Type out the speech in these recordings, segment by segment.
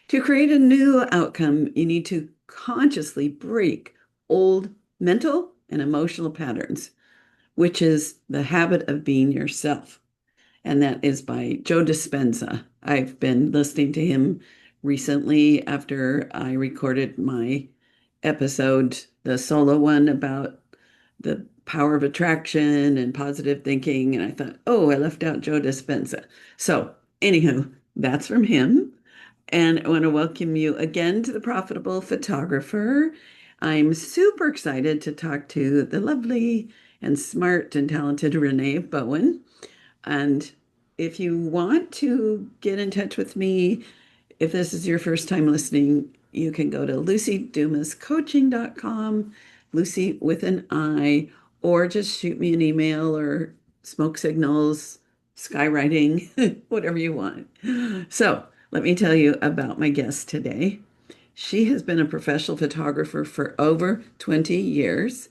To create a new outcome, you need to consciously break old mental and emotional patterns, which is the habit of being yourself. And that is by Joe Dispenza. I've been listening to him recently after I recorded my episode, the solo one about the power of attraction and positive thinking. And I thought, oh, I left out Joe Dispenza. So, anywho, that's from him. And I want to welcome you again to the Profitable Photographer. I'm super excited to talk to the lovely and smart and talented Renee Bowen. And if you want to get in touch with me, if this is your first time listening, you can go to lucydumascoaching.com, Lucy with an I, or just shoot me an email or smoke signals, skywriting, whatever you want. So let me tell you about my guest today. She has been a professional photographer for over 20 years,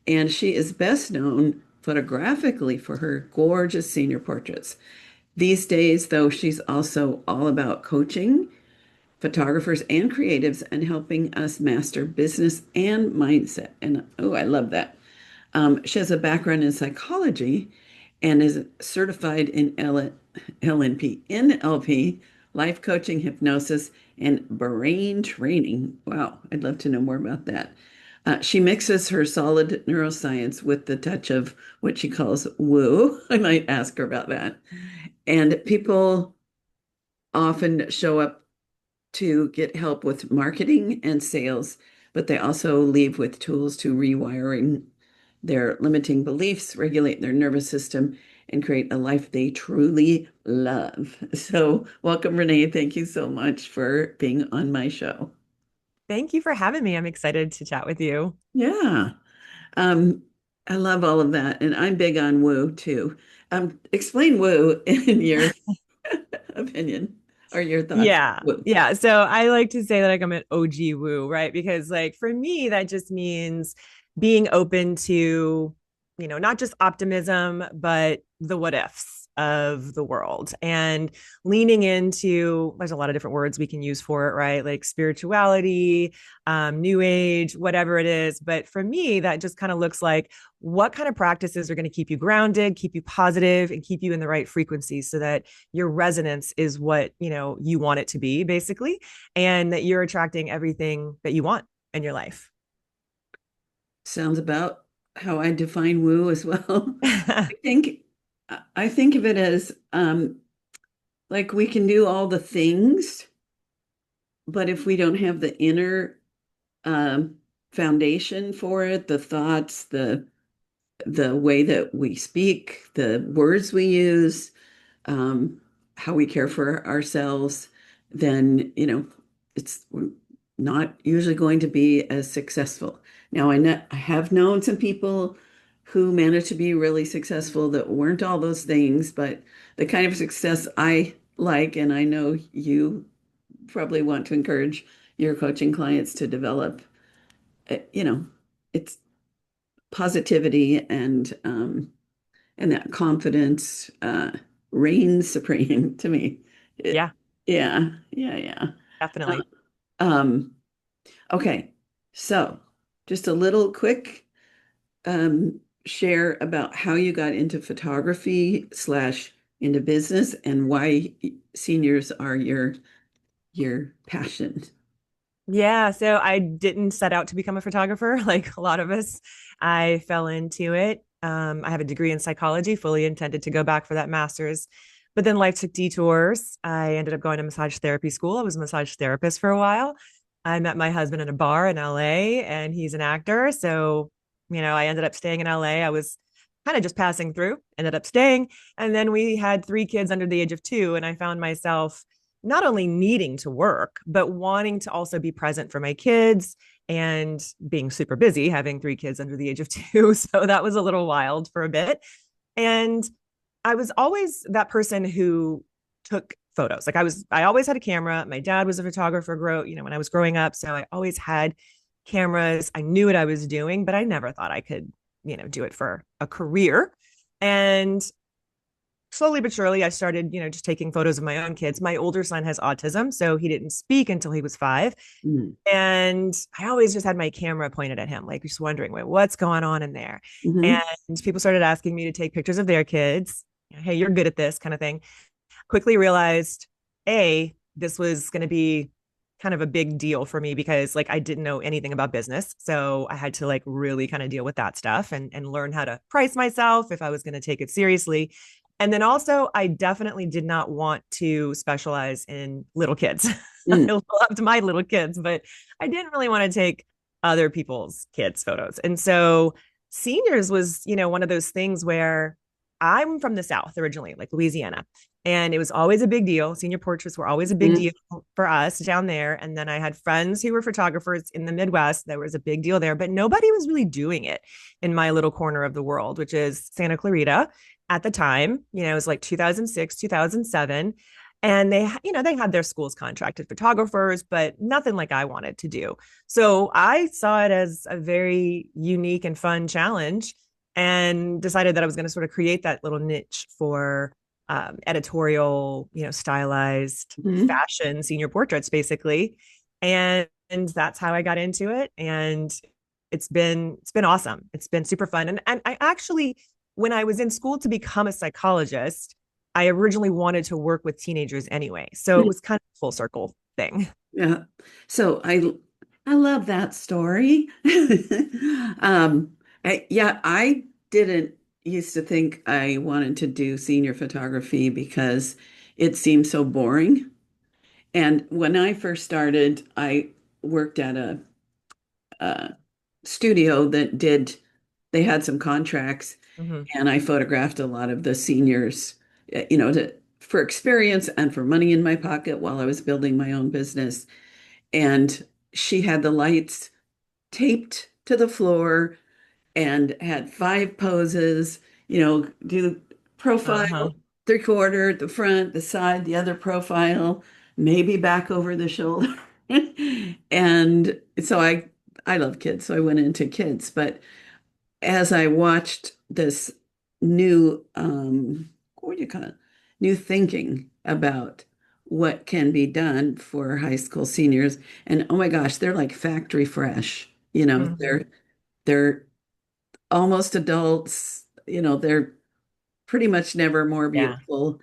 and she is best known photographically for her gorgeous senior portraits. These days, though, she's also all about coaching photographers and creatives and helping us master business and mindset. And oh, I love that. She has a background in psychology and is certified in LNP, NLP, life coaching, hypnosis, and brain training. Wow, I'd love to know more about that. She mixes her solid neuroscience with the touch of what she calls woo. I might ask her about that. And people often show up to get help with marketing and sales, but they also leave with tools to rewiring their limiting beliefs, regulate their nervous system, and create a life they truly love. So, welcome, Renee. Thank you so much for being on my show. Thank you for having me. I'm excited to chat with you. Yeah. Um, I love all of that. And I'm big on woo too. Explain woo in your opinion or your thoughts. Yeah. Woo. Yeah. So I like to say that like I'm an OG woo, right? Because like for me, that just means being open to, not just optimism, but the what ifs of the world and leaning into, there's a lot of different words we can use for it, right? Like spirituality, new age, whatever it is. But for me, that just kind of looks like what kind of practices are going to keep you grounded, keep you positive, and keep you in the right frequency so that your resonance is what you want it to be basically, and that you're attracting everything that you want in your life. Sounds about how I define woo as well. I think I think of it as like we can do all the things, but if we don't have the inner um, foundation for it, the thoughts, the way that we speak, the words we use, um, how we care for ourselves, then, it's not usually going to be as successful. Now, I have known some people who managed to be really successful that weren't all those things, but the kind of success I like, and I know you probably want to encourage your coaching clients to develop, you know, it's positivity and that confidence reigns supreme to me. It, Yeah, yeah, yeah, yeah. Uh, definitely. Um, okay, so just a little quick share about how you got into photography slash into business and why seniors are your passion. Yeah, so I didn't set out to become a photographer like a lot of us. I fell into it. I have a degree in psychology, fully intended to go back for that master's. But then life took detours. I ended up going to massage therapy school. I was a massage therapist for a while. I met my husband in a bar in LA, and he's an actor. So, I ended up staying in LA. I was kind of just passing through, ended up staying. And then we had three kids under the age of two. And I found myself not only needing to work, but wanting to also be present for my kids and being super busy, having three kids under the age of two. So that was a little wild for a bit. And I was always that person who took photos. I always had a camera. My dad was a photographer, when I was growing up. So I always had cameras. I knew what I was doing, but I never thought I could, do it for a career. And slowly but surely, I started, just taking photos of my own kids. My older son has autism, so he didn't speak until he was 5. Mm. And I always just had my camera pointed at him, like just wondering, wait, what's going on in there? Hmm. And people started asking me to take pictures of their kids. Hey, you're good at this kind of thing. Quickly realized, this was going to be kind of a big deal for me because like I didn't know anything about business. So I had to like really kind of deal with that stuff and learn how to price myself if I was going to take it seriously. And then also, I definitely did not want to specialize in little kids. I Mm. loved my little kids, but I didn't really want to take other people's kids' photos. And so, seniors was, one of those things where I'm from the South originally, like Louisiana. And it was always a big deal. Senior portraits were always a big Mm. deal for us down there. And then I had friends who were photographers in the Midwest. There was a big deal there, but nobody was really doing it in my little corner of the world, which is Santa Clarita at the time. It was like 2006, 2007. And they had their schools contracted photographers, but nothing like I wanted to do. So I saw it as a very unique and fun challenge and decided that I was going to sort of create that little niche for editorial, stylized Mhm. fashion senior portraits, basically. And that's how I got into it. And it's been awesome. It's been super fun. And I actually, when I was in school to become a psychologist, I originally wanted to work with teenagers anyway. So it was kind of a full circle thing. Yeah. So I love that story. Yeah, I didn't used to think I wanted to do senior photography because it seemed so boring. And when I first started, I worked at a studio that they had some contracts, Mm-hmm. and I photographed a lot of the seniors, for experience and for money in my pocket while I was building my own business. And she had the lights taped to the floor and had 5 poses, do Uh-huh. profile, 3/4, the front, the side, the other profile, maybe back over the shoulder. And so I love kids, so I went into kids. But as I watched this new what do you call it? New thinking about what can be done for high school seniors. And oh my gosh, they're like factory fresh. Mm-hmm. They're almost adults, they're pretty much never more Yeah. beautiful,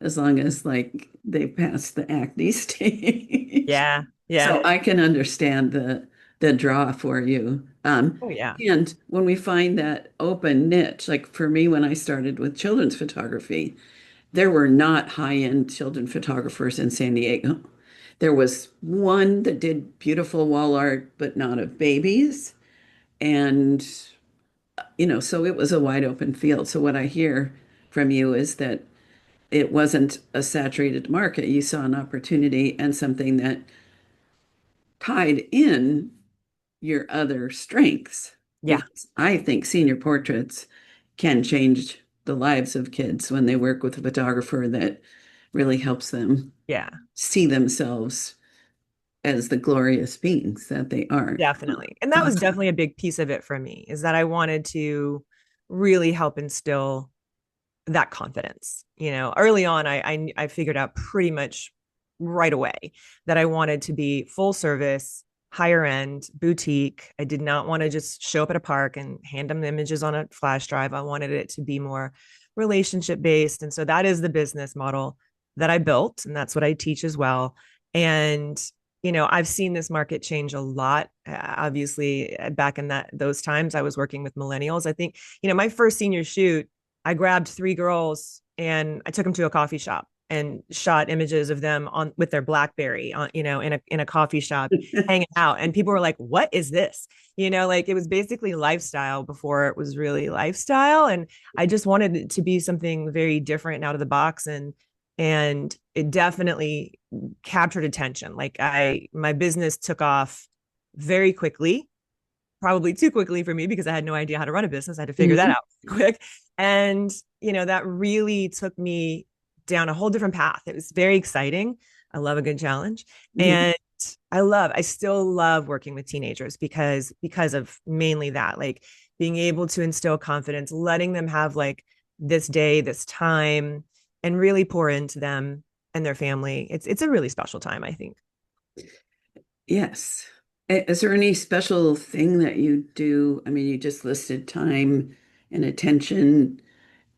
as long as like they pass the acne stage. Yeah. Yeah. So I can understand the draw for you. Oh, yeah. And when we find that open niche, like for me, when I started with children's photography, there were not high-end children photographers in San Diego. There was one that did beautiful wall art, but not of babies. And so it was a wide open field. So what I hear from you is that it wasn't a saturated market. You saw an opportunity and something that tied in your other strengths. Yeah. Because I think senior portraits can change the lives of kids when they work with a photographer that really helps them Yeah. see themselves as the glorious beings that they are. Definitely. And that was Awesome. definitely a big piece of it for me is that I wanted to really help instill that confidence. Early on, I figured out pretty much right away that I wanted to be full service, higher end, boutique. I did not want to just show up at a park and hand them the images on a flash drive. I wanted it to be more relationship based. And so that is the business model that I built. And that's what I teach as well. And I've seen this market change a lot. Obviously, back in those times, I was working with millennials. I think, my first senior shoot, I grabbed 3 girls and I took them to a coffee shop and shot images of them on with their BlackBerry on, in a coffee shop hanging out. And people were like, "What is this?" Like it was basically lifestyle before it was really lifestyle. And I just wanted it to be something very different and out of the box. And it definitely captured attention. Like my business took off very quickly, probably too quickly for me because I had no idea how to run a business. I had to figure that Mhm. out quick. And, that really took me down a whole different path. It was very exciting. I love a good challenge. Mhm. And I still love working with teenagers because of mainly that, like being able to instill confidence, letting them have like this day, this time, and really pour into them and their family. It's a really special time, I think. Yes. Is there any special thing that you do? I mean, you just listed time and attention.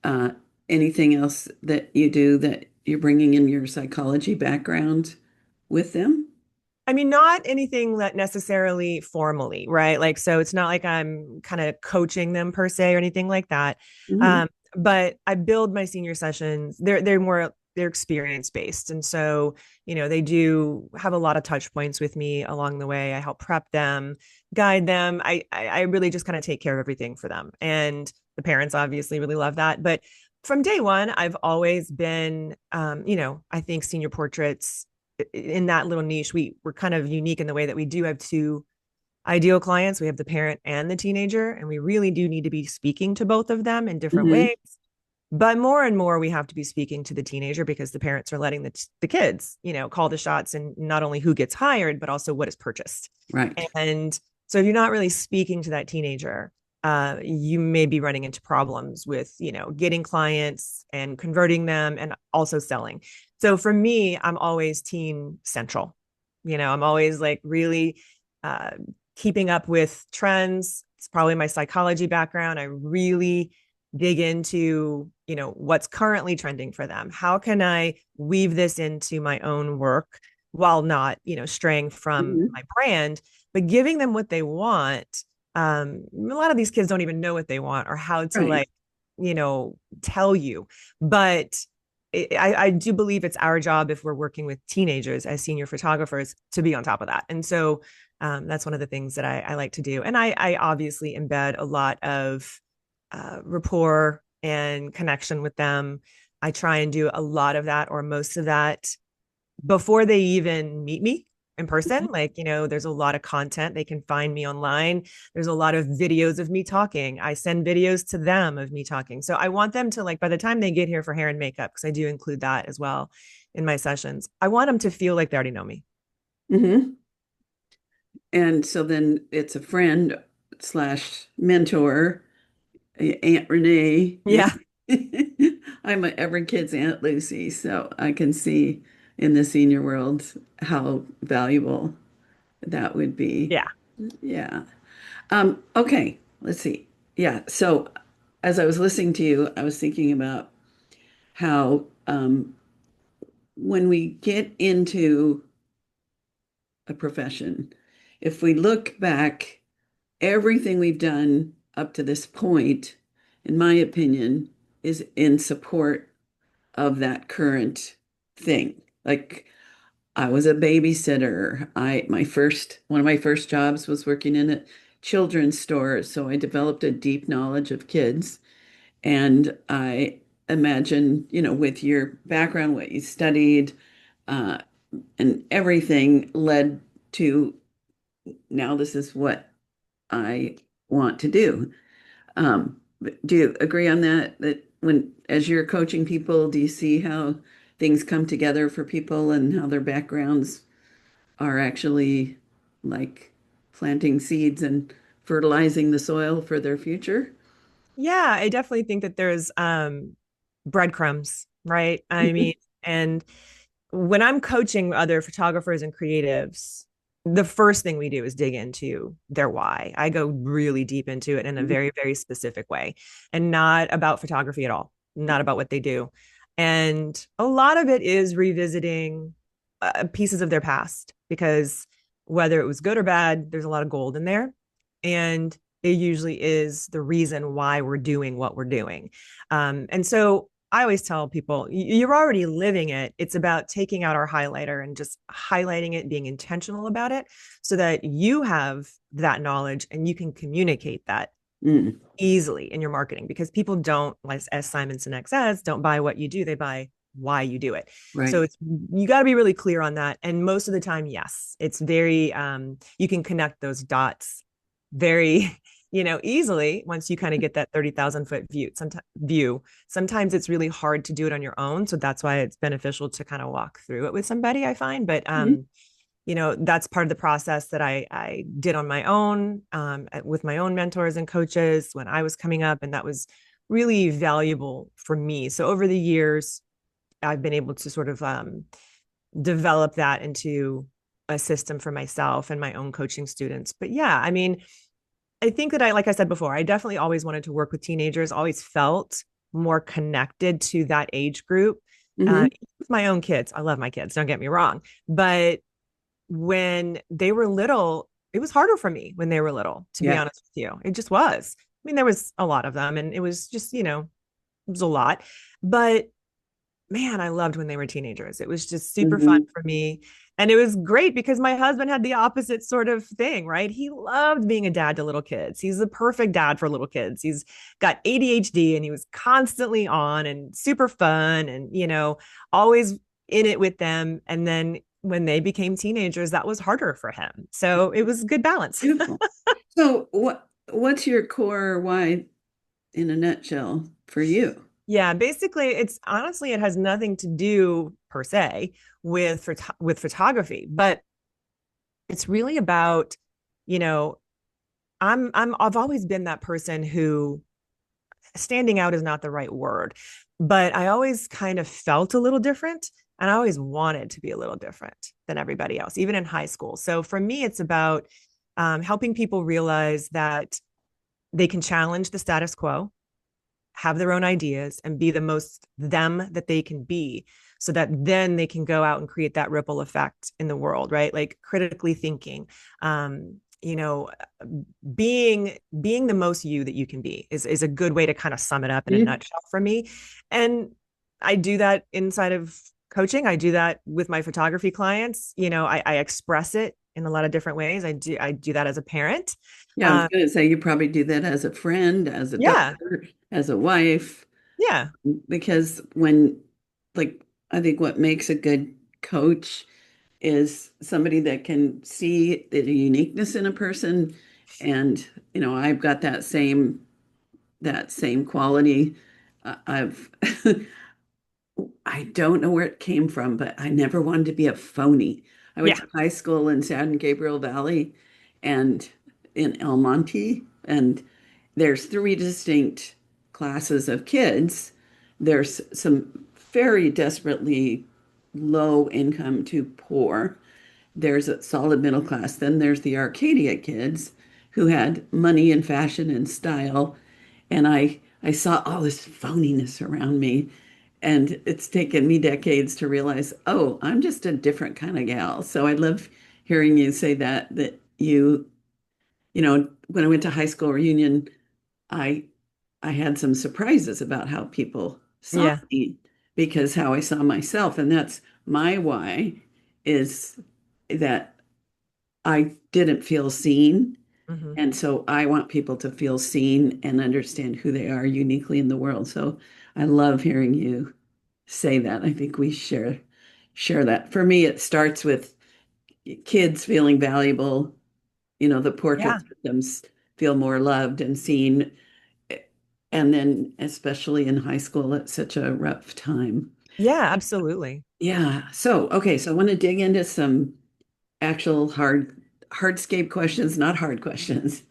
Uh, Anything else that you do that you're bringing in your psychology background with them? I mean, not anything that necessarily formally, right? Like, so it's not like I'm kind of coaching them per se or anything like that. Hmm. Um, but I build my senior sessions. They're experience based, and so they do have a lot of touch points with me along the way. I help prep them, guide them. I really just kind of take care of everything for them, and the parents obviously really love that. But from day one, I've always been, I think senior portraits in that little niche, we're kind of unique in the way that we do have two ideal clients. We have the parent and the teenager, and we really do need to be speaking to both of them in different Hmm. ways. But more and more, we have to be speaking to the teenager because the parents are letting the kids, call the shots, and not only who gets hired, but also what is purchased. Right. And so, if you're not really speaking to that teenager, you may be running into problems with, getting clients and converting them, and also selling. So for me, I'm always teen central. I'm always like really uh, keeping up with trends. It's probably my psychology background. I really dig into, what's currently trending for them. How can I weave this into my own work while not, straying from Hmm. my brand, but giving them what they want. A lot of these kids don't even know what they want or how to Right. like, tell you. But I do believe it's our job if we're working with teenagers as senior photographers to be on top of that. And so that's one of the things that I like to do. And I obviously embed a lot of rapport and connection with them. I try and do a lot of that or most of that before they even meet me in person. Like, there's a lot of content. They can find me online. There's a lot of videos of me talking. I send videos to them of me talking. So I want them to, like, by the time they get here for hair and makeup, because I do include that as well in my sessions, I want them to feel like they already know me. Hmm. And so then it's a friend slash mentor, Aunt Renee. Yeah. I'm every kid's Aunt Lucy, so I can see in the senior world how valuable that would be. Yeah. Yeah. Okay, let's see. Yeah, so as I was listening to you, I was thinking about how when we get into a profession, if we look back, everything we've done up to this point, in my opinion, is in support of that current thing. Like I was a babysitter. My first one of my first jobs was working in a children's store, so I developed a deep knowledge of kids. And I imagine, with your background, what you studied, uh, and everything led to now this is what I want to do. But do you agree on that? That when, as you're coaching people, do you see how things come together for people and how their backgrounds are actually like planting seeds and fertilizing the soil for their future? Yeah, I definitely think that there's breadcrumbs, right? I mean, and when I'm coaching other photographers and creatives, the first thing we do is dig into their why. I go really deep into it in a very, very specific way and not about photography at all, not about what they do. And a lot of it is revisiting pieces of their past because whether it was good or bad, there's a lot of gold in there. And it usually is the reason why we're doing what we're doing. And so I always tell people, you're already living it. It's about taking out our highlighter and just highlighting it, being intentional about it so that you have that knowledge and you can communicate that Mm, easily in your marketing because people don't, as Simon Sinek says, don't buy what you do, they buy why you do it. So right. it's you got to be really clear on that. And most of the time, yes, it's very you can connect those dots very easily once you kind of get that 30,000 foot view. Sometimes it's really hard to do it on your own, so that's why it's beneficial to kind of walk through it with somebody, I find. But Mhm. that's part of the process that I did on my own with my own mentors and coaches when I was coming up, and that was really valuable for me. So over the years, I've been able to sort of develop that into a system for myself and my own coaching students. But yeah, I mean, I think that like I said before, I definitely always wanted to work with teenagers, always felt more connected to that age group. Hmm. With my own kids, I love my kids, don't get me wrong. But when they were little, it was harder for me when they were little, to be Yeah. honest with you. It just was. I mean, there was a lot of them, and it was just, it was a lot. But man, I loved when they were teenagers. It was just super fun Hmm. for me. And it was great because my husband had the opposite sort of thing, right? He loved being a dad to little kids. He's the perfect dad for little kids. He's got ADHD and he was constantly on and super fun and, always in it with them. And then when they became teenagers, that was harder for him. So it was a good balance. Beautiful. So what's your core why in a nutshell for you? Yeah, basically, it's honestly, it has nothing to do per se with photography, but it's really about, you know, I've always been that person who standing out is not the right word, but I always kind of felt a little different and I always wanted to be a little different than everybody else, even in high school. So for me, it's about helping people realize that they can challenge the status quo, have their own ideas and be the most them that they can be so that then they can go out and create that ripple effect in the world, right? Like critically thinking, you know, being the most you that you can be is a good way to kind of sum it up in a Mhm. nutshell for me. And I do that inside of coaching. I do that with my photography clients. I express it in a lot of different ways. I do that as a parent. Yeah, I was Um, going to say you probably do that as a friend, as a yeah, daughter, as a wife, yeah, because like, I think what makes a good coach is somebody that can see the uniqueness in a person. And, I've got that same quality. I've I don't know where it came from, but I never wanted to be a phony. I went yeah. to high school in San Gabriel Valley and in El Monte, and there's three distinct classes of kids. There's some very desperately low income to poor. There's a solid middle class. Then there's the Arcadia kids who had money and fashion and style. And I saw all this phoniness around me. And it's taken me decades to realize, oh, I'm just a different kind of gal. So I love hearing you say that when I went to high school reunion, I I had some surprises about how people saw Yeah. me because how I saw myself. And that's my why is that I didn't feel seen. Hmm. And so I want people to feel seen and understand who they are uniquely in the world. So I love hearing you say that. I think we share that. For me, it starts with kids feeling valuable, the Yeah. portraits of them feel more loved and seen. And then especially in high school, it's such a rough time. Yeah, absolutely. Yeah. So, okay, so I want to dig into some actual hardscape questions, not hard questions.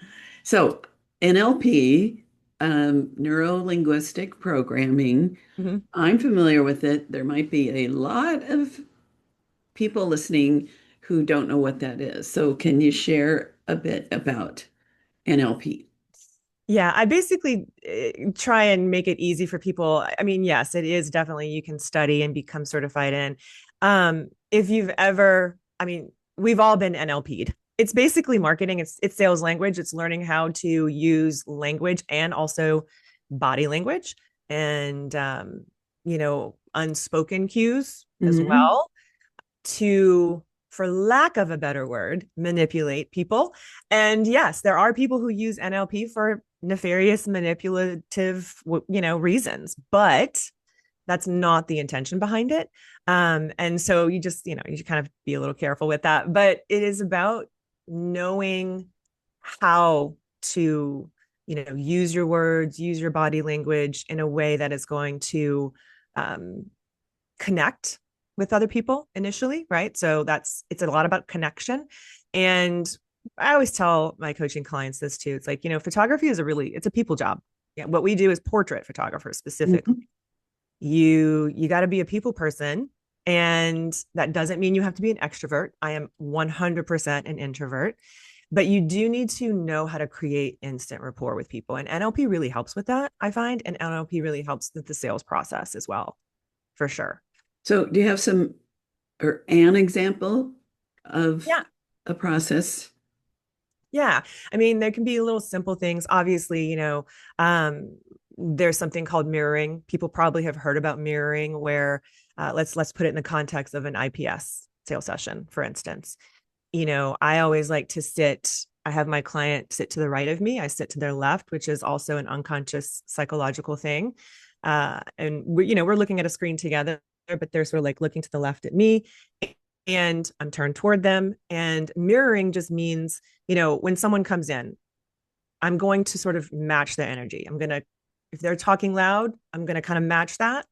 So, NLP, neuro-linguistic programming, Hmm. I'm familiar with it. There might be a lot of people listening who don't know what that is. So, can you share a bit about NLP? Yeah, I basically try and make it easy for people. I mean, yes, it is definitely you can study and become certified in. If you've ever, I mean, we've all been NLP'd. It's basically marketing. It's sales language. It's learning how to use language and also body language and unspoken cues as Hmm. well to, for lack of a better word, manipulate people. And yes, there are people who use NLP for nefarious, manipulative, reasons, but that's not the intention behind it. And so you just, you should kind of be a little careful with that. But it is about knowing how to, use your words, use your body language in a way that is going to um, connect with other people initially, right? So it's a lot about connection. And I always tell my coaching clients this too. It's like, photography is it's a people job. Yeah, what we do is portrait photographers specifically. Mhm. You got to be a people person, and that doesn't mean you have to be an extrovert. I am 100% an introvert, but you do need to know how to create instant rapport with people, and NLP really helps with that, I find, and NLP really helps with the sales process as well, for sure. So, do you have some or an example of Yeah. a process? Yeah. I mean, there can be little simple things. Obviously, there's something called mirroring. People probably have heard about mirroring where let's put it in the context of an IPS sales session, for instance. I always like to I have my client sit to the right of me. I sit to their left, which is also an unconscious psychological thing. And we're looking at a screen together, but they're sort of like looking to the left at me and I'm turned toward them. And mirroring just means, when someone comes in, I'm going to sort of match their energy. If they're talking loud, I'm going to kind of match that.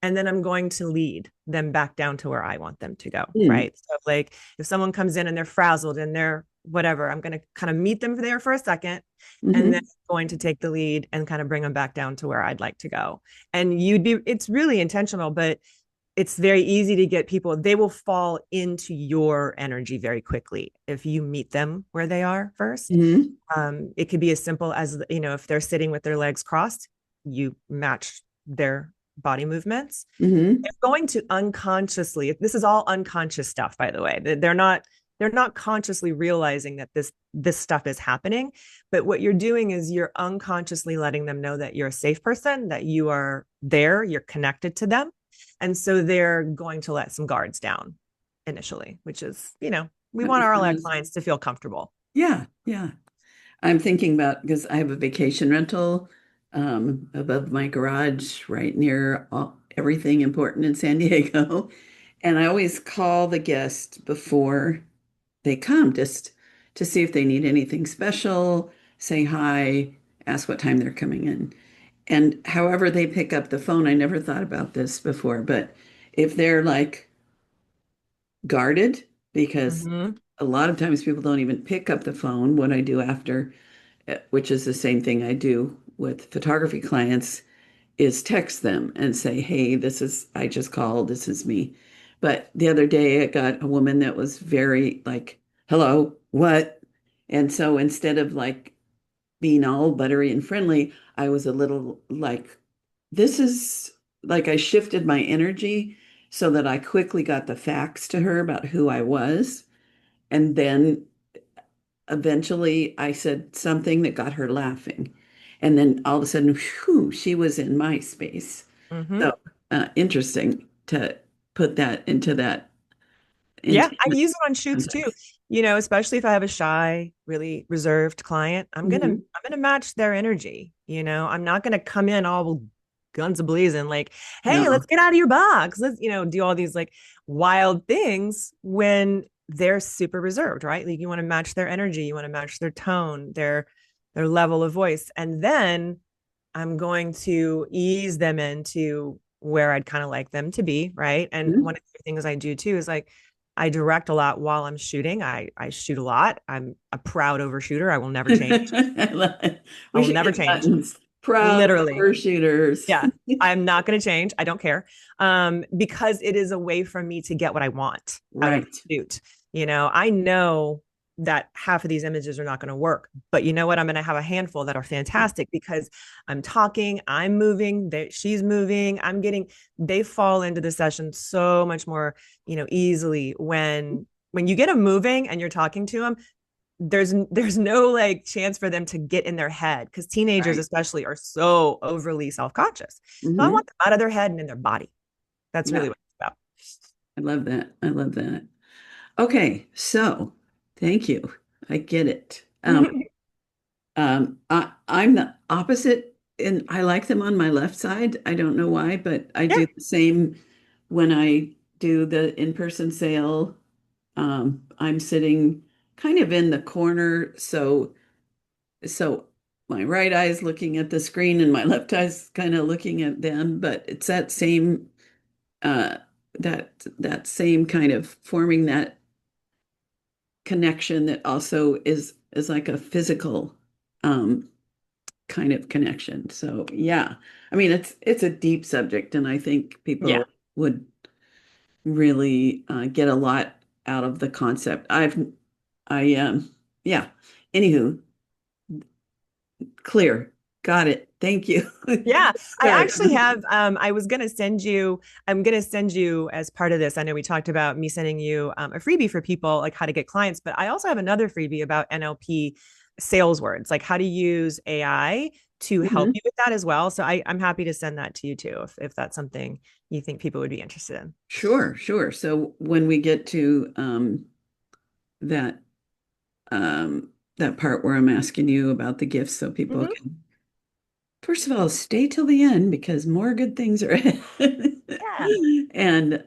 And then I'm going to lead them back down to where I want them to go. Hmm. Right. So, like, if someone comes in and they're frazzled and they're whatever, I'm going to kind of meet them there for a second and then Hmm. going to take the lead and kind of bring them back down to where I'd like to go. And it's really intentional, but it's very easy to get people, they will fall into your energy very quickly if you meet them where they are first. Hmm. It could be as simple as, if they're sitting with their legs crossed, you match their body movements. Hmm. They're going to unconsciously, this is all unconscious stuff, by the way. They're not consciously realizing that this stuff is happening, but what you're doing is you're unconsciously letting them know that you're a safe person, that you are there, you're connected to them, and so they're going to let some guards down initially, which is, we That want makes all our sense. clients to feel comfortable. Yeah, yeah. I'm thinking about because I have a vacation rental above my garage, right near everything important in San Diego. And I always call the guest before they come just to see if they need anything special, say hi, ask what time they're coming in. And however they pick up the phone, I never thought about this before, but if they're like guarded, because Mm-hmm. a lot of times people don't even pick up the phone, what I do after, which is the same thing I do with photography clients, is text them and say, hey, I just called, this is me. But the other day I got a woman that was very like, hello, what? And so instead of like being all buttery and friendly, I was a little like, this is like I shifted my energy so that I quickly got the facts to her about who I was. And then eventually I said something that got her laughing. And then all of a sudden, whew, she was in my space. Mm-hmm. So interesting to put that into that Yeah, I intimate use it on shoots too. context. Especially if I have a shy, really reserved client, Mhm. I'm gonna match their energy. I'm not gonna come in all guns a blazing, like, hey, No. let's get out of your box. Let's, do all these like wild things when they're super reserved, right? Like, you want to match their energy, you want to match their tone, their level of voice. And then I'm going to ease them into where I'd kind of like them to be, right? And Mhm. one of the things I do too is like I direct a lot while I'm shooting. I shoot a lot. I'm a proud overshooter. I will never change. I love it. I We will should never get change. buttons. Proud Literally. overshooters. Yeah. I'm not going to change. I don't care. Because it is a way for me to get what I want out of Right. the shoot. I know that half of these images are not going to work, but you know what? I'm going to have a handful that are fantastic because I'm talking, I'm moving, she's moving, they fall into the session so much more, easily when you get them moving and you're talking to them. There's no like chance for them to get in their head because teenagers Right. especially are so overly self-conscious. So I Hmm. want them out of their head and in their body. That's Yeah. really what it's about. I love that. I love that. Okay. So thank you. I get it. I'm the opposite, and I like them on my left side. I don't know why, but I Yeah. do the same when I do the in-person sale. I'm sitting kind of in the corner, so my right eye is looking at the screen and my left eye's kind of looking at them, but it's that same uh that same kind of forming that connection that also is like a physical um kind of connection. So yeah, I mean it's a deep subject, and I think Yeah. people would really get a lot out of the concept. I yeah. Anywho, clear. Got it. Thank you. Yeah, I Start. actually have. I was gonna send you. I'm gonna send you as part of this. I know we talked about me sending you a freebie for people, like how to get clients, but I also have another freebie about NLP sales words, like how to use AI to help Mhm. you with that as well. So I'm happy to send that to you too, if that's something you think people would be interested in. Sure, sure. So when we get to that that part where I'm asking you about the gifts so people Mhm. can, first of all, stay till the end because more good things are ahead. Yeah. And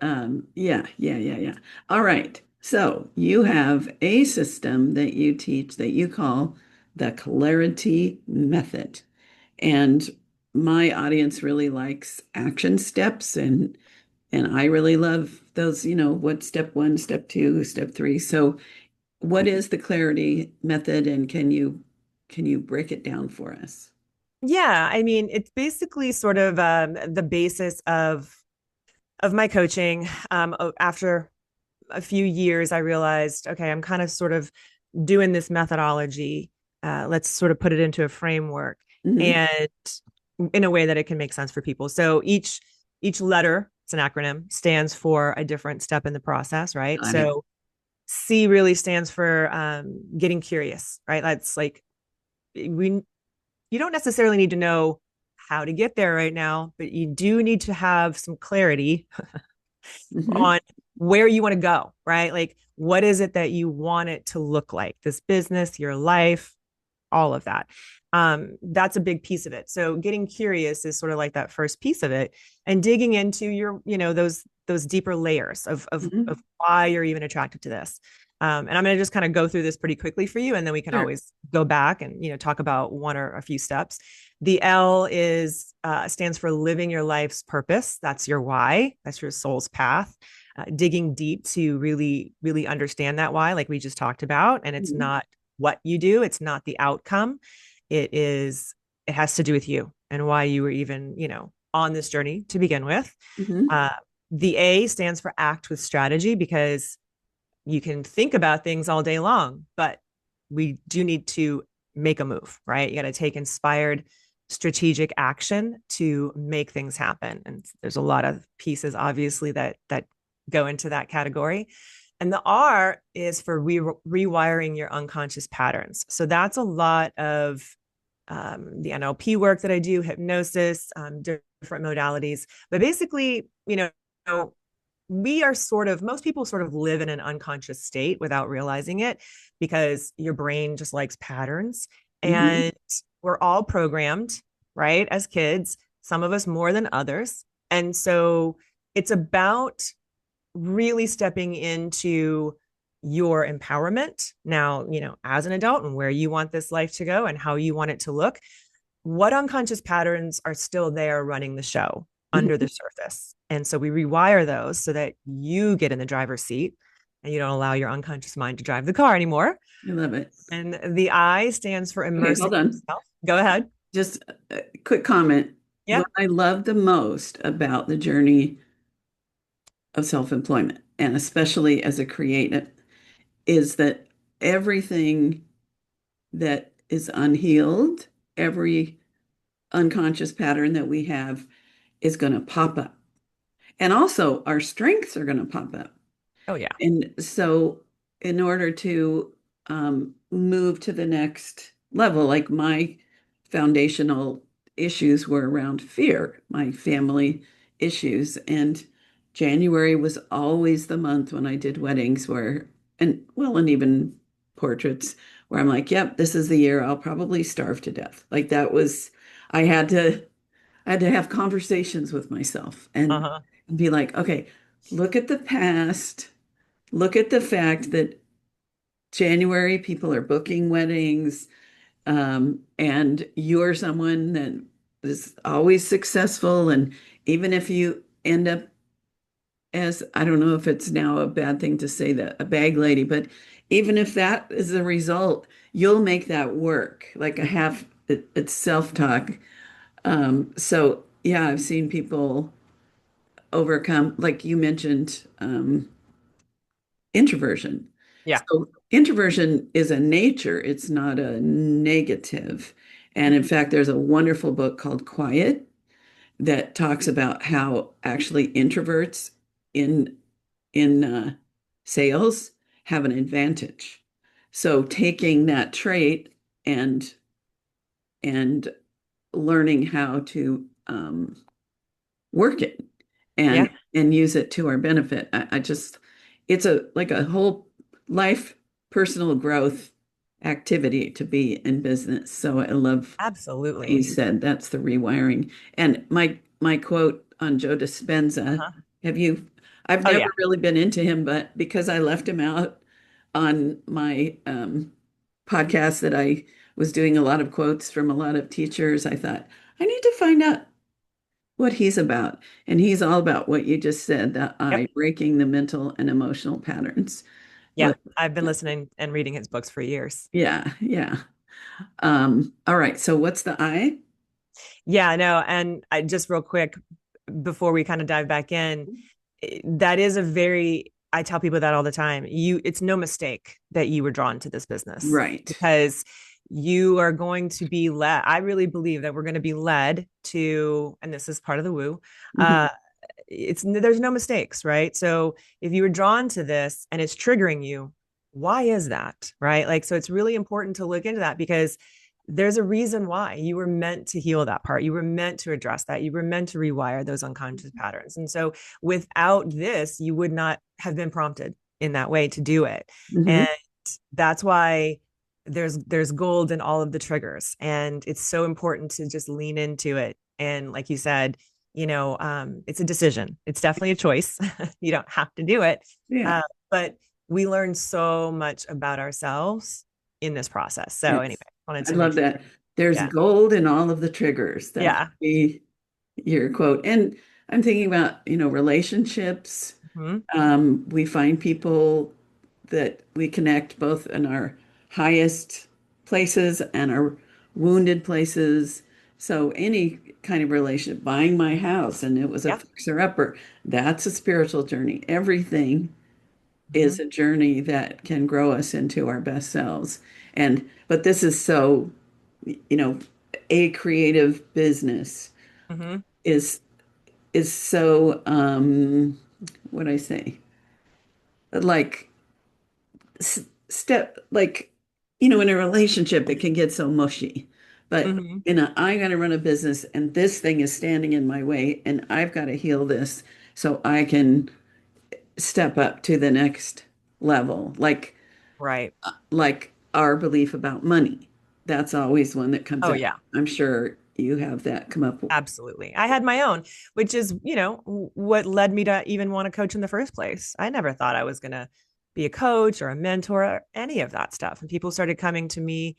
yeah, yeah, yeah, yeah. All right. So you have a system that you teach that you call the clarity method. And my audience really likes action steps, and I really love those, what step one, step two, step three. So what is the clarity method, and can you break it down for us? Yeah, I mean, it's basically sort of the basis of my coaching. After a few years, I realized, okay, I'm kind of sort of doing this methodology. Let's sort of put it into a framework Hmm. and in a way that it can make sense for people. So each letter, it's an acronym, stands for a different step in the process, right? Got it. So C really stands for getting curious, right? That's like we you don't necessarily need to know how to get there right now, but you do need to have some clarity Hmm. on where you want to go, right? Like, what is it that you want it to look like? This business, your life, all of that. That's a big piece of it. So getting curious is sort of like that first piece of it, and digging into your, those deeper layers Hmm. of why you're even attracted to this. And I'm going to just kind of go through this pretty quickly for you, and then we can Sure. always go back and talk about one or a few steps. The L is stands for living your life's purpose. That's your why. That's your soul's path. Digging deep to really understand that why, like we just talked about, and it's Hmm. not what you do, it's not the outcome. It has to do with you and why you were even on this journey to begin with. Hmm. uh, the A stands for act with strategy, because you can think about things all day long, but we do need to make a move, right? You got to take inspired strategic action to make things happen, and there's a lot of pieces obviously that go into that category. And the R is for rewiring your unconscious patterns. So that's a lot of the NLP work that I do, hypnosis, different modalities. But basically, we are most people sort of live in an unconscious state without realizing it, because your brain just likes patterns. Hmm. And we're all programmed, right? As kids, some of us more than others. And so it's about really stepping into your empowerment now, as an adult, and where you want this life to go and how you want it to look. What unconscious patterns are still there running the show under Hmm. the surface? And so we rewire those so that you get in the driver's seat and you don't allow your unconscious mind to drive the car anymore. I love it. And the I stands for Okay, immersing hold on. yourself. Go ahead. Just a quick comment. Yeah. What I love the most about the journey of self-employment, and especially as a creative, is that everything that is unhealed, every unconscious pattern that we have is going to pop up. And also, our strengths are going to pop up. Oh, yeah. And so, in order to move to the next level, like my foundational issues were around fear, my family issues. And January was always the month when I did weddings where, and well, and even portraits, where I'm like, yep, this is the year I'll probably starve to death. Like that was, I had to, I had to have conversations with myself and Uh-huh. be like, okay, look at the past. Look at the fact that January people are booking weddings, and you're someone that is always successful. And even if you end up as, I don't know if it's now a bad thing to say that, a bag lady, but even if that is the result, you'll make that work. Like I have it's self-talk. So yeah, I've seen people overcome, like you mentioned, introversion. Yeah. So introversion is a nature, it's not a negative. And in fact, there's a wonderful book called Quiet that talks about how actually introverts in in sales have an advantage. So taking that trait and and learning how to work it Yeah. and use it to our benefit. I just it's a like a whole life personal growth activity to be in business. So I love what you Absolutely. said. That's the rewiring. And my quote on Joe Dispenza, Uh-huh. have you I've Oh never yeah. really been into him, but because I left him out on my podcast that I was doing a lot of quotes from a lot of teachers, I thought I need to find out what he's about. And he's all about what you just said, that Yep. I breaking the mental and emotional patterns. Yeah. But I've been listening and reading his books for years. yeah, yeah. All right. So what's the I? Yeah, no, and I just real quick before we kind of dive back in, that is a very I tell people that all the time. It's no mistake that you were drawn to this business Right. because you are going to be led. I really believe that we're going to be led to, and this is part of the woo. Mhm. Uh, it's there's no mistakes, right? So if you were drawn to this and it's triggering you, why is that, right? Like, so it's really important to look into that because there's a reason why you were meant to heal that part. You were meant to address that. You were meant to rewire those unconscious patterns. And so without this, you would not have been prompted in that way to do it. Mhm. And that's why there's gold in all of the triggers. And it's so important to just lean into it. And like you said, it's a decision. It's definitely a choice. You don't have to do it. Yeah. Uh, but we learn so much about ourselves in this process. So anyway, Yes. wanted I to make love sure. that. There's Yeah. gold in all of the triggers. That Yeah. would be your quote. And I'm thinking about, relationships. Hmm. We find people that we connect both in our highest places and our wounded places. So any kind of relationship, buying my house and it was a Yeah. fixer-upper, that's a spiritual journey. Everything Hmm. is a journey that can grow us into our best selves. And but this is so, you know, a creative business Hmm. is so what I say? Like step like in a relationship it can get so mushy, but Hmm. I got to run a business and this thing is standing in my way and I've got to heal this so I can step up to the next level, Right. like our belief about money. That's always one that comes Oh up. yeah. I'm sure you have that come up. Absolutely. I had my own, which is, what led me to even want to coach in the first place. I never thought I was going to be a coach or a mentor or any of that stuff. And people started coming to me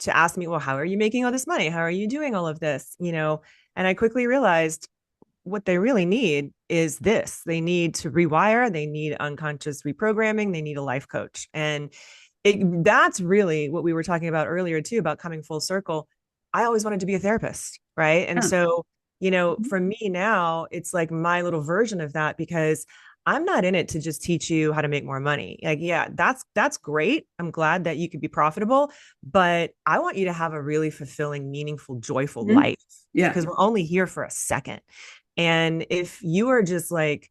to ask me, well, how are you making all this money? How are you doing all of this? And I quickly realized what they really need is this. They need to rewire, they need unconscious reprogramming, they need a life coach. And that's really what we were talking about earlier too about coming full circle. I always wanted to be a therapist, right? And Yeah. so, for me now, it's like my little version of that because I'm not in it to just teach you how to make more money. Like, yeah, that's great. I'm glad that you could be profitable, but I want you to have a really fulfilling, meaningful, joyful Mhm. life Yeah. because we're only here for a second. And if you are just like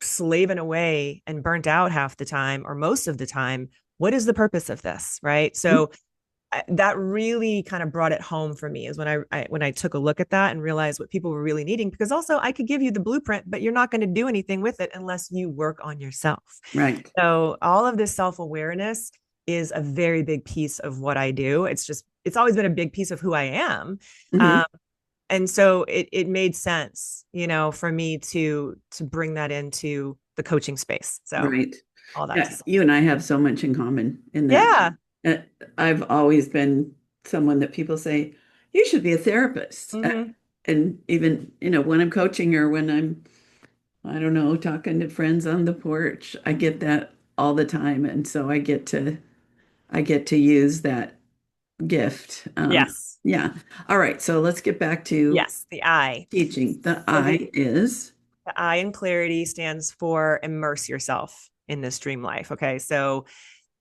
slaving away and burnt out half the time or most of the time, what is the purpose of this? Right. Mhm. So that really kind of brought it home for me is when I took a look at that and realized what people were really needing because also I could give you the blueprint but you're not going to do anything with it unless you work on yourself. Right. So all of this self-awareness is a very big piece of what I do. It's always been a big piece of who I am. Hmm. um, and so it made sense, for me to bring that into the coaching space. So Right. all that to Yeah, say, you and I have so much in common in that. yeah. Uh, I've always been someone that people say, you should be a therapist. Hmm. And even, when I'm coaching or when I don't know, talking to friends on the porch, I get that all the time. And so I get to use that gift. Yes. Yeah. All right. So let's get back to Yes. The I. teaching. The So I is. the I in clarity stands for immerse yourself in this dream life. Okay. So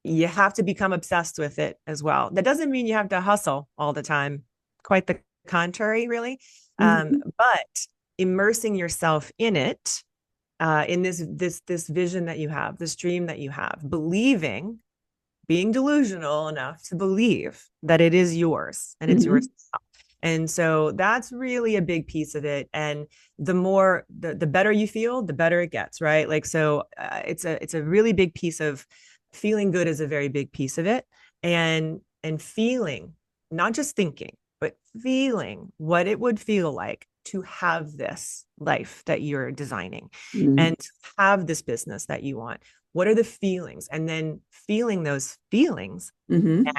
you have to become obsessed with it as well. That doesn't mean you have to hustle all the time. Quite the contrary, really. Mhm, But immersing yourself in it, in this vision that you have, this dream that you have, believing, being delusional enough to believe that it is yours and it's yours. mhm, And so that's really a big piece of it. And the better you feel, the better it gets, right? Like so, it's a really big piece of feeling good is a very big piece of it, and feeling, not just thinking, but feeling what it would feel like to have this life that you're designing mhm, and have this business that you want. What are the feelings? And then feeling those feelings, mhm,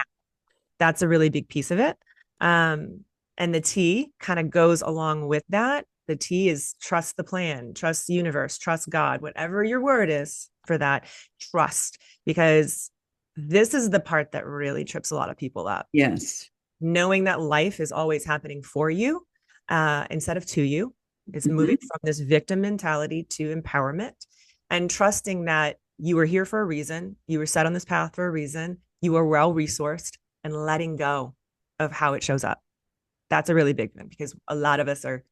that's a really big piece of it. And the T kind of goes along with that. The T is trust the plan, trust the universe, trust God, whatever your word is for that, trust, because this is the part that really trips a lot of people up. yes. Knowing that life is always happening for you instead of to you, is moving Mhm, from this victim mentality to empowerment, and trusting that you were here for a reason, you were set on this path for a reason, you are well resourced, and letting go of how it shows up. That's a really big one because a lot of us are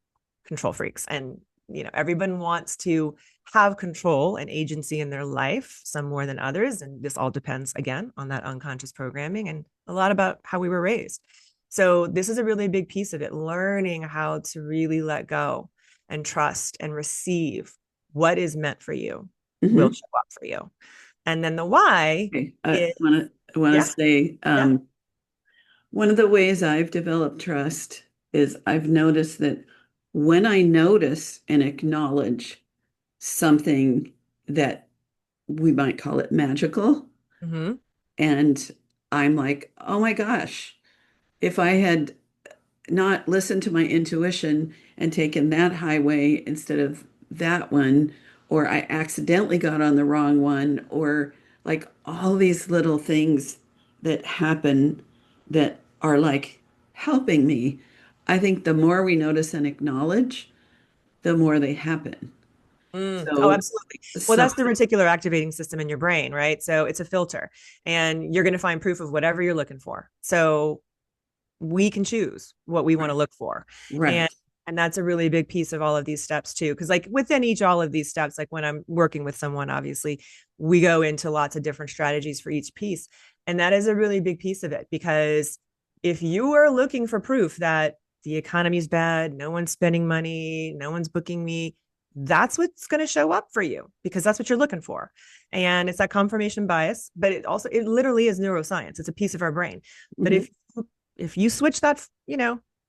control freaks, and everyone wants to have control and agency in their life, some more than others, and this all depends again on that unconscious programming and a lot about how we were raised. So this is a really big piece of it, learning how to really let go and trust and receive what is meant for you will mhm. show up for you. And then the why Okay. is, I want to yeah, say yeah. one of the ways I've developed trust is I've noticed that when I notice and acknowledge something that we might call it magical, Mm-hmm. and I'm like, oh my gosh, if I had not listened to my intuition and taken that highway instead of that one, or I accidentally got on the wrong one, or like all these little things that happen that are like helping me. I think the more we notice and acknowledge, the more they happen. Oh, So, absolutely. Well, so that's the reticular activating system in your brain, right? So it's a filter, and you're going to find proof of whatever you're looking for. So we can choose what we want to look for. And right. and that's a really big piece of all of these steps too. Because like within each all of these steps, like when I'm working with someone, obviously, we go into lots of different strategies for each piece. And that is a really big piece of it because if you are looking for proof that the economy is bad, no one's spending money, no one's booking me, that's what's going to show up for you because that's what you're looking for. And it's that confirmation bias, but it literally is neuroscience. It's a piece of our brain. But Hmm. if you switch that,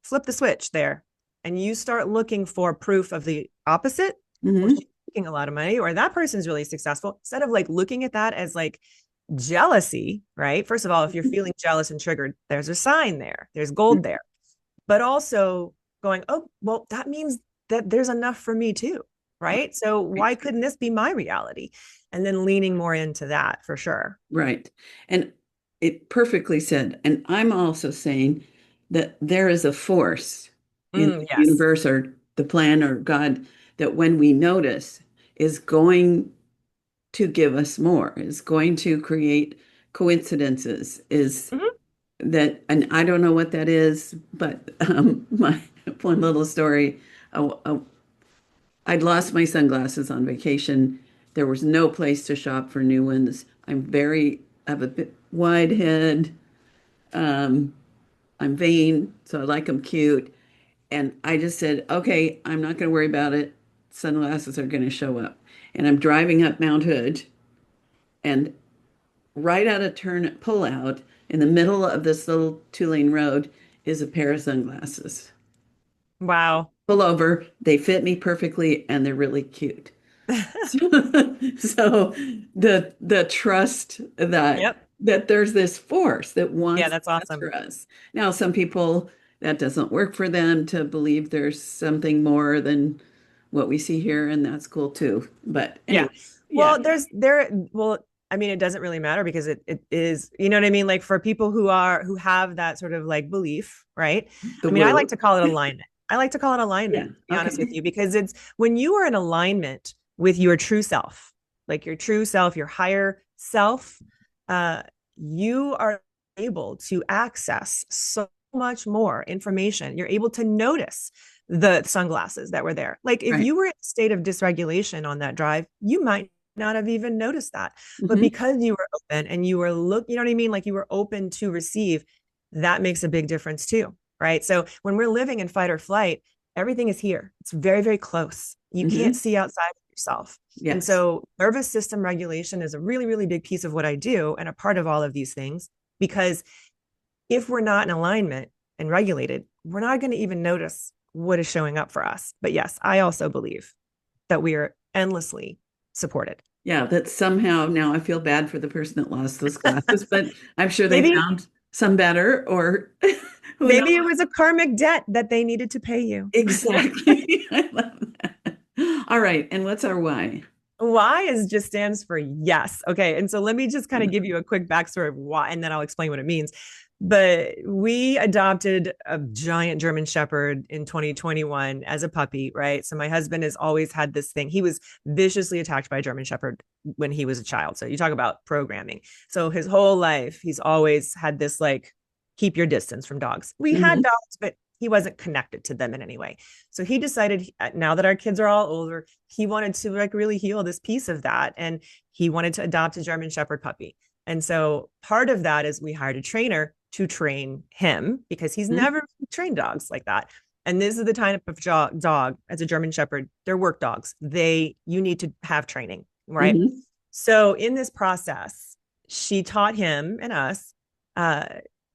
flip the switch there and you start looking for proof of the opposite, well, Hmm. she's making a lot of money or that person's really successful, instead of like looking at that as like jealousy, right? First of all, if you're feeling jealous and triggered, there's a sign there, there's gold there. But also going, oh, well, that means that there's enough for me too, right? So why Right. couldn't this be my reality? And then leaning more into that for sure. Right. And it perfectly said. And I'm also saying that there is a force in the Yes. universe or the plan or God that when we notice is going to give us more, is going to create coincidences, is Mm-hmm. that, and I don't know what that is, but my one little story, I'd lost my sunglasses on vacation. There was no place to shop for new ones. I have a bit wide head. Um, I'm vain, so I like them cute. And I just said, okay, I'm not going to worry about it. Sunglasses are going to show up. And I'm driving up Mount Hood, and right at a turn pull out in the middle of this little two-lane road is a pair of sunglasses. Wow. Pull over, they fit me perfectly, and they're really cute. So, so the trust Yep. that there's this force that Yeah, wants that's the best awesome. for us. Now, some people that doesn't work for them to believe there's something more than what we see here, and that's cool too. But Yeah. anyways, yeah. Well, there's there well I mean, it doesn't really matter because it is, you know what I mean? Like for people who have that sort of like belief, right? The I mean, I woo. like to call it alignment. I like to call it Yeah. alignment, to be honest with Okay. you, because it's when you are in alignment with your true self, like your true self, your higher self, uh, you are able to access so much more information. You're able to notice the sunglasses that were there. Like if Right. you were in a state of dysregulation on that drive, you might not have even noticed that. But Hmm. because you were open and you were you know what I mean? Like you were open to receive, that makes a big difference too. Right. So when we're living in fight or flight, everything is here. It's very, very close. You can't Hmm. see outside of yourself. And Yes. so nervous system regulation is a really, really big piece of what I do and a part of all of these things. Because if we're not in alignment and regulated, we're not going to even notice what is showing up for us. But yes, I also believe that we are endlessly supported. Yeah, that somehow now I feel bad for the person that lost those glasses, but I'm sure they maybe found some better or who knows? maybe it was a karmic debt that they needed to pay you. Exactly. I love that. All right. And what's our why? Y is just stands for yes. Okay. And so let me just kind of give you a quick backstory of why, and then I'll explain what it means. But we adopted a giant German Shepherd in 2021 as a puppy, right? So my husband has always had this thing. He was viciously attacked by a German Shepherd when he was a child. So you talk about programming. So his whole life, he's always had this like, keep your distance from dogs. We had Hmm. dogs, but he wasn't connected to them in any way. So he decided now that our kids are all older, he wanted to like really heal this piece of that. And he wanted to adopt a German Shepherd puppy. And so part of that is we hired a trainer to train him because he's never trained dogs like that. And this is the type of dog as a German Shepherd. They're work dogs. You need to have training, right? Hmm. So in this process, she taught him and us, uh,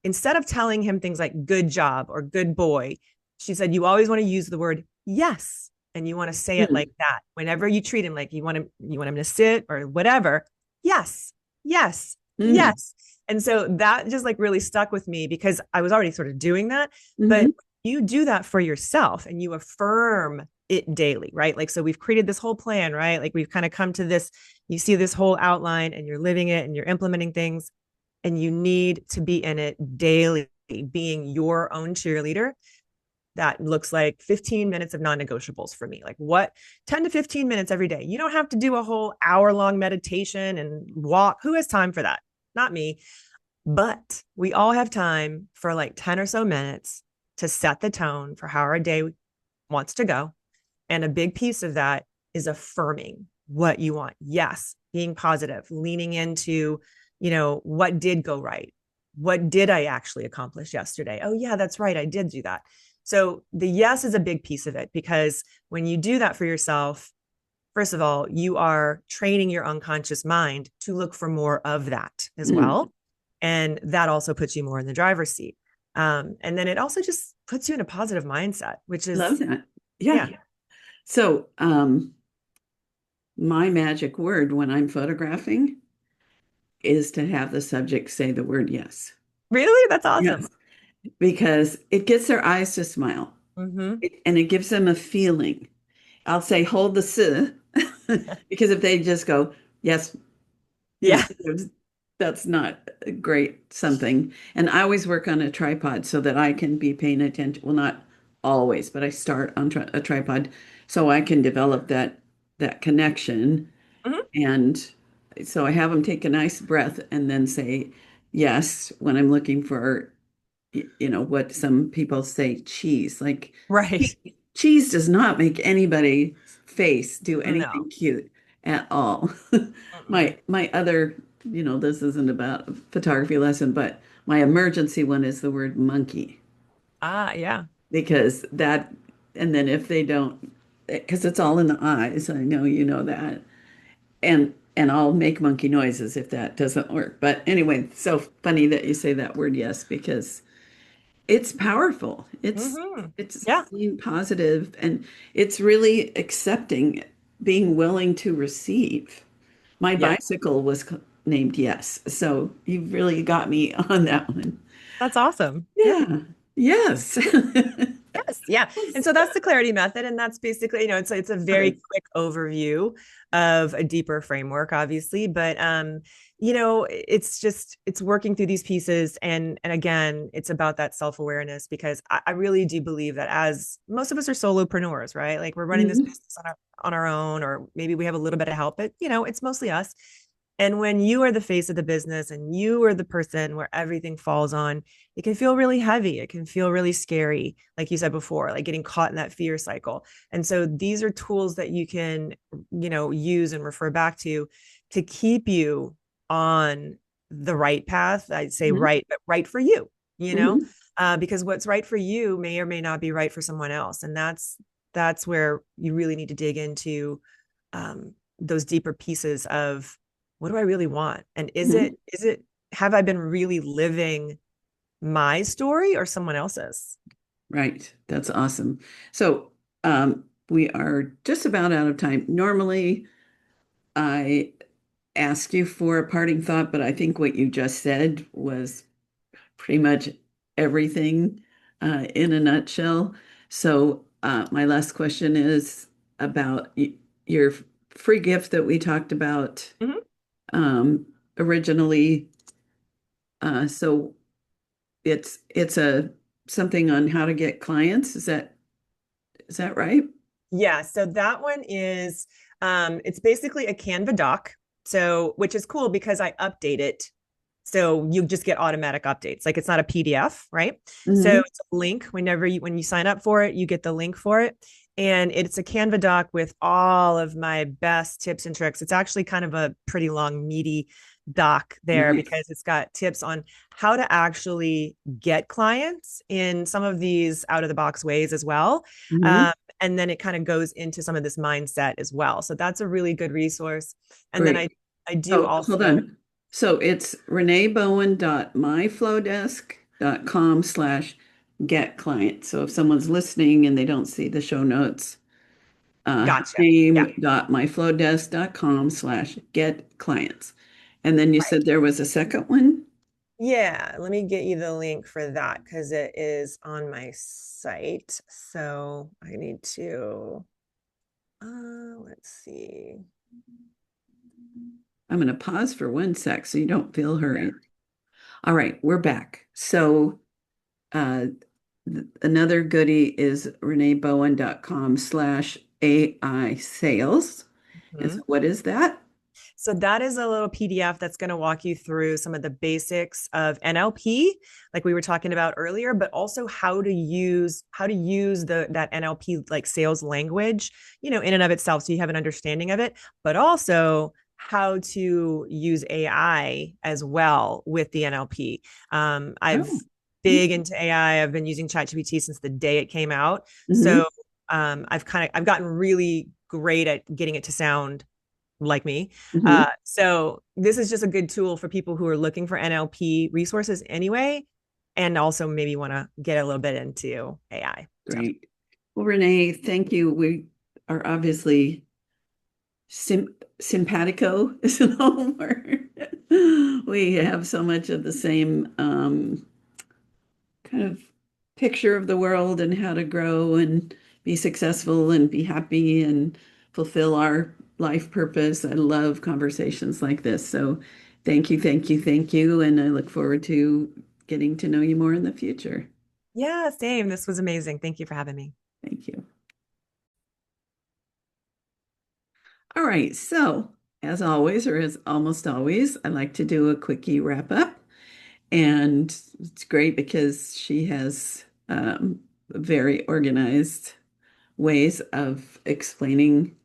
instead of telling him things like good job or good boy, she said, you always want to use the word yes. And you want to say it like that. Whenever you treat him like you want him to sit or whatever. Yes, yes, Hmm. yes. And so that just like really stuck with me because I was already sort of doing that. But Hmm. you do that for yourself and you affirm it daily, right? Like, so we've created this whole plan, right? Like, we've kind of come to this, you see this whole outline and you're living it and you're implementing things, and you need to be in it daily, being your own cheerleader. That looks like 15 minutes of non-negotiables for me. Like what 10 to 15 minutes every day. You don't have to do a whole hour-long meditation and walk. Who has time for that? Not me. But we all have time for like 10 or so minutes to set the tone for how our day wants to go. And a big piece of that is affirming what you want. Yes, being positive, leaning into, what did go right? What did I actually accomplish yesterday? Oh, yeah, that's right. I did do that. So the yes is a big piece of it because when you do that for yourself, first of all, you are training your unconscious mind to look for more of that as Mm. well. And that also puts you more in the driver's seat. And then it also just puts you in a positive mindset, which Love is, that. Yeah. yeah. So, my magic word when I'm photographing is to have the subject say the word yes. Really? That's Yes. awesome. Because it gets their eyes to smile Mm-hmm. and it gives them a feeling. I'll say, hold the because if they just go, yes, you know, Yeah. that's not a great something. And I always work on a tripod so that I can be paying attention. Well, not always, but I start on a tripod so I can develop that connection. Mm-hmm. And so I have them take a nice breath and then say yes when I'm looking for, what some people say cheese. Like Right. cheese does not make anybody's face do No. anything cute at all. Mm-mm. My other, this isn't about a photography lesson, but my emergency one is the word monkey Ah, yeah. because and then if they don't, because it's all in the eyes, I know you know that, and I'll make monkey noises if that doesn't work. But anyway, so funny that you say that word yes because it's powerful. Mm-hmm. It's Yeah. being positive and it's really accepting, being willing to receive. My Yeah. bicycle was named Yes. So you've really got me on that one. That's awesome. Yeah. Yeah. Yes. Yes, yeah. And so that's the clarity method. And that's basically, it's a very Yes. quick overview of a deeper framework, obviously. But it's just it's working through these pieces. And again, it's about that self-awareness because I really do believe that as most of us are solopreneurs, right? Like we're running this Mhm. business on our own, or maybe we have a little bit of help, but it's mostly us. And when you are the face of the business and you are the person where everything falls on, it can feel really heavy. It can feel really scary, like you said before, like getting caught in that fear cycle. And so these are tools that you can, use and refer back to keep you on the right path. I'd say Mhm. right, but right for you, Mhm. because what's right for you may or may not be right for someone else. And that's where you really need to dig into those deeper pieces of what do I really want? And Mhm. have I been really living my story or someone else's? Right. That's awesome. So, we are just about out of time. Normally, I ask you for a parting thought, but I think what you just said was pretty much everything in a nutshell. So, my last question is about your free gift that we talked about Mhm. originally. So it's a something on how to get clients. Is that right? Yeah, so that one is it's basically a Canva doc. So, which is cool because I update it. So you just get automatic updates. Like it's not a PDF, right? So Hmm. it's a link when you sign up for it, you get the link for it. And it's a Canva doc with all of my best tips and tricks. It's actually kind of a pretty long, meaty doc there Nice. because it's got tips on how to actually get clients in some of these out of the box ways as well. Hmm. Um, and then it kind of goes into some of this mindset as well. So that's a really good resource. And then Great. I do Oh, hold also. on. So it's reneebowen.myflowdesk.com/get client. So if someone's listening and they don't see the show notes, Gotcha. Yeah. name.myflowdesk.com/get clients. And then you Right. said there was a second one? Yeah. Let me get you the link for that because it is on my site. So I need to, let's see. I'm going to pause for 1 sec so you don't feel Yeah. hurried. All right, we're back. So uh, another goodie is reneebowen.com/AI sales. And so Mhm. what is that? So that is a little PDF that's going to walk you through some of the basics of NLP, like we were talking about earlier, but also how to use the that NLP like sales language, in and of itself, so you have an understanding of it, but also how to use AI as well with the NLP. I've Oh. big into AI. I've been using ChatGPT since the day it came out, Mm-hmm. so I've gotten really great at getting it to sound like me. Mm-hmm. So this is just a good tool for people who are looking for NLP resources anyway, and also maybe want to get a little bit into AI. So Great. Well, Renee, thank you. We are obviously simpatico is an old word. We have so much of the same kind of picture of the world and how to grow and be successful and be happy and fulfill our life purpose. I love conversations like this. So thank you, thank you, thank you. And I look forward to getting to know you more in the future. yeah, same. This was amazing. Thank you for having me. Thank you. All right. So, as always, or as almost always, I like to do a quickie wrap up. And it's great because she has very organized ways of explaining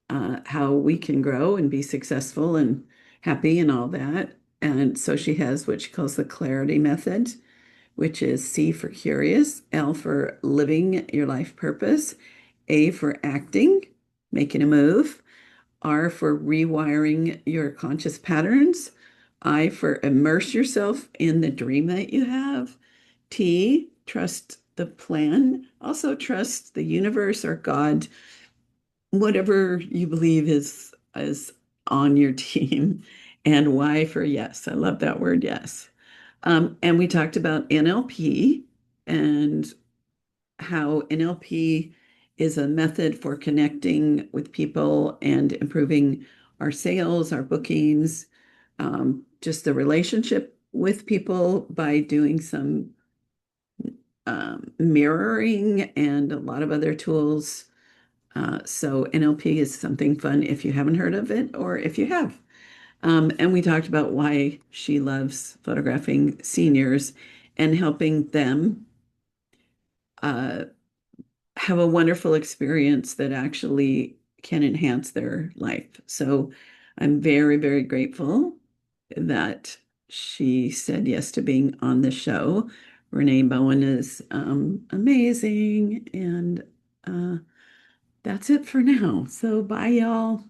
how we can grow and be successful and happy and all that. And so she has what she calls the clarity method, which is C for curious, L for living your life purpose, A for acting, making a move, R for rewiring your conscious patterns, I for immerse yourself in the dream that you have, T, trust the plan, also trust the universe or God, whatever you believe is on your team, and Y for yes. I love that word, yes. And we talked about NLP, and how NLP is a method for connecting with people and improving our sales, our bookings, just the relationship with people by doing some mirroring and a lot of other tools. So NLP is something fun if you haven't heard of it or if you have. And we talked about why she loves photographing seniors and helping them uh, have a wonderful experience that actually can enhance their life. So I'm very, very grateful that she said yes to being on the show. Renee Bowen is amazing. And that's it for now. So bye, y'all.